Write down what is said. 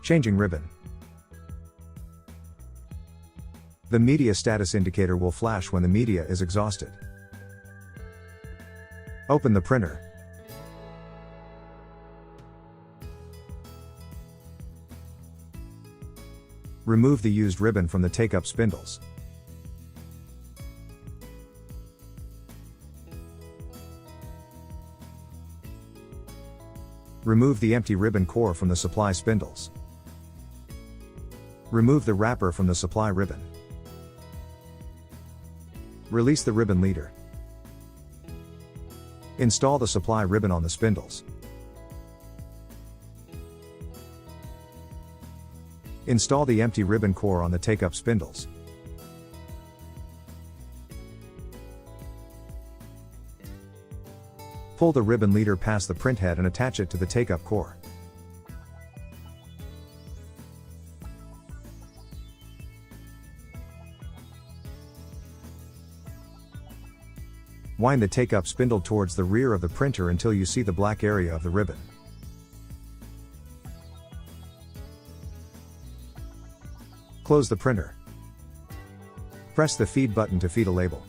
Changing ribbon. The media status indicator will flash when the media is exhausted. Open the printer. Remove the used ribbon from the take-up spindles. Remove the empty ribbon core from the supply spindles. Remove the wrapper from the supply ribbon. Release the ribbon leader. Install the supply ribbon on the spindles. Install the empty ribbon core on the take-up spindles. Pull the ribbon leader past the print head and attach it to the take-up core. Wind the take-up spindle towards the rear of the printer until you see the black area of the ribbon. Close the printer. Press the feed button to feed a label.